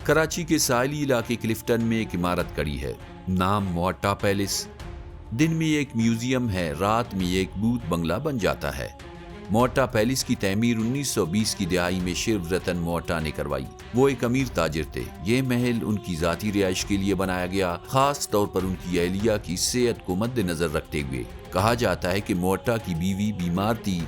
کراچی کے ساحلی علاقے کلفٹن میں ایک عمارت کڑی ہے، نام موہٹا پیلس۔ دن میں یہ ایک میوزیم ہے، رات میں یہ ایک بھوت بنگلہ بن جاتا ہے۔ موہٹا پیلس کی تعمیر 1920 کی دہائی میں شیو رتن موہٹا نے کروائی۔ وہ ایک امیر تاجر تھے۔ یہ محل ان کی ذاتی رہائش کے لیے بنایا گیا، خاص طور پر ان کی اہلیہ کی صحت کو مد نظر رکھتے ہوئے۔ کہا جاتا ہے کہ موہٹا کی بیوی بیمار تھی،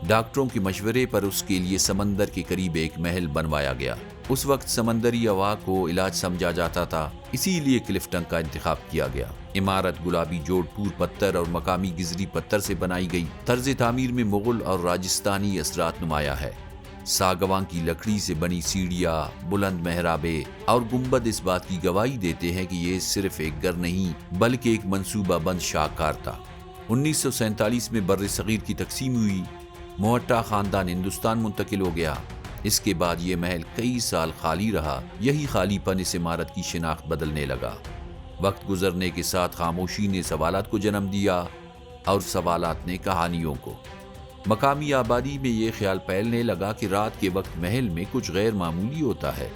ڈاکٹروں کے مشورے پر اس کے لیے سمندر کے قریب ایک محل بنوایا گیا۔ اس وقت سمندری ہوا کو علاج سمجھا جاتا تھا، اسی لیے کلفٹن کا انتخاب کیا گیا۔ عمارت گلابی جوڑ پور پتھر اور مقامی گزری پتھر سے بنائی گئی۔ طرز تعمیر میں مغل اور راجستانی اثرات نمایاں ہے۔ ساگوان کی لکڑی سے بنی سیڑھیاں، بلند محرابیں اور گنبد اس بات کی گواہی دیتے ہیں کہ یہ صرف ایک گھر نہیں بلکہ ایک منصوبہ بند شاہکار تھا۔ 1947 میں بر صغیر کی تقسیم ہوئی، موہٹا خاندان ہندوستان منتقل ہو گیا۔ اس کے بعد یہ محل کئی سال خالی رہا۔ یہی خالی پن اس عمارت کی شناخت بدلنے لگا۔ وقت گزرنے کے ساتھ خاموشی نے سوالات کو جنم دیا اور سوالات نے کہانیوں کو۔ مقامی آبادی میں یہ خیال پھیلنے لگا کہ رات کے وقت محل میں کچھ غیر معمولی ہوتا ہے۔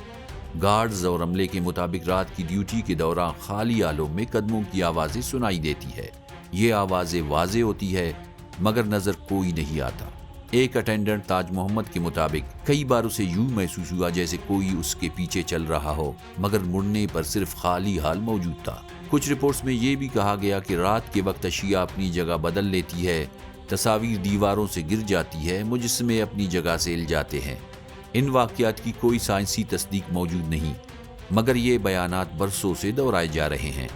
گارڈز اور عملے کے مطابق رات کی ڈیوٹی کے دوران خالی آلوں میں قدموں کی آوازیں سنائی دیتی ہے۔ یہ آوازیں واضح ہوتی ہے مگر نظر کوئی نہیں آتا۔ ایک اٹینڈنٹ تاج محمد کے مطابق کئی بار اسے یوں محسوس ہوا جیسے کوئی اس کے پیچھے چل رہا ہو، مگر مڑنے پر صرف خالی حال موجود تھا۔ کچھ رپورٹس میں یہ بھی کہا گیا کہ رات کے وقت اشیاء اپنی جگہ بدل لیتی ہے، تصاویر دیواروں سے گر جاتی ہے، مجسمے اپنی جگہ سے ہل جاتے ہیں۔ ان واقعات کی کوئی سائنسی تصدیق موجود نہیں، مگر یہ بیانات برسوں سے دہرائے جا رہے ہیں۔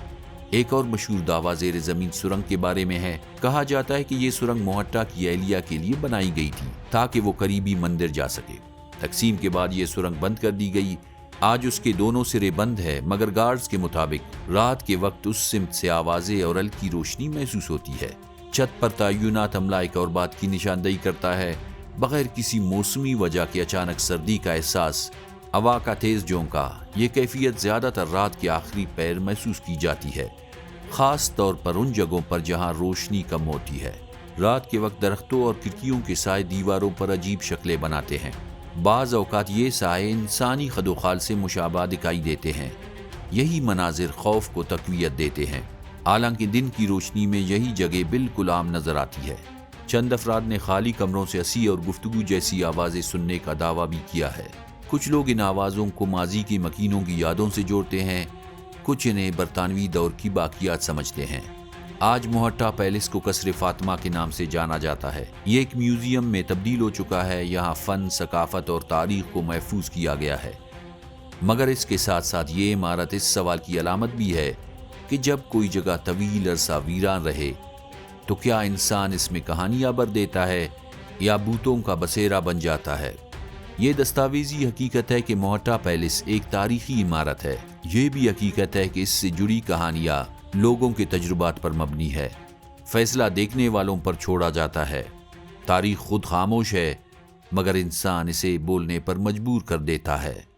ایک اور مشہور دعویٰ زیر زمین سرنگ کے بارے میں ہے۔ کہا جاتا ہے کہ یہ سرنگ موہٹا کی اہلیہ کے لیے بنائی گئی تھی تاکہ وہ قریبی مندر جا سکے۔ تقسیم کے بعد یہ سرنگ بند کر دی گئی۔ آج اس کے دونوں سرے بند ہے، مگر گارڈز کے مطابق رات کے وقت اس سمت سے آوازیں اور ہلکی روشنی محسوس ہوتی ہے۔ چھت پر تعینات عملہ ایک اور بات کی نشاندہی کرتا ہے، بغیر کسی موسمی وجہ کے اچانک سردی کا احساس، ہوا کا تیز جھونکا۔ یہ کیفیت زیادہ تر رات کے آخری پہر محسوس کی جاتی ہے، خاص طور پر ان جگہوں پر جہاں روشنی کم ہوتی ہے۔ رات کے وقت درختوں اور کھڑکیوں کے سائے دیواروں پر عجیب شکلیں بناتے ہیں۔ بعض اوقات یہ سائے انسانی خد و خال سے مشابہ دکھائی دیتے ہیں۔ یہی مناظر خوف کو تقویت دیتے ہیں، حالانکہ دن کی روشنی میں یہی جگہ بالکل عام نظر آتی ہے۔ چند افراد نے خالی کمروں سے ہنسی اور گفتگو جیسی آوازیں سننے کا دعویٰ بھی کیا ہے۔ کچھ لوگ ان آوازوں کو ماضی کی مکینوں کی یادوں سے جوڑتے ہیں، کچھ انہیں برطانوی دور کی باقیات سمجھتے ہیں۔ آج موہٹا پیلس کو قصر فاطمہ کے نام سے جانا جاتا ہے۔ یہ ایک میوزیم میں تبدیل ہو چکا ہے۔ یہاں فن، ثقافت اور تاریخ کو محفوظ کیا گیا ہے، مگر اس کے ساتھ ساتھ یہ عمارت اس سوال کی علامت بھی ہے کہ جب کوئی جگہ طویل عرصہ ویران رہے تو کیا انسان اس میں کہانیاں بھر دیتا ہے یا بھوتوں کا بسیرا بن جاتا ہے؟ یہ دستاویزی حقیقت ہے کہ موہٹا پیلس ایک تاریخی عمارت ہے۔ یہ بھی حقیقت ہے کہ اس سے جڑی کہانیاں لوگوں کے تجربات پر مبنی ہے۔ فیصلہ دیکھنے والوں پر چھوڑا جاتا ہے۔ تاریخ خود خاموش ہے، مگر انسان اسے بولنے پر مجبور کر دیتا ہے۔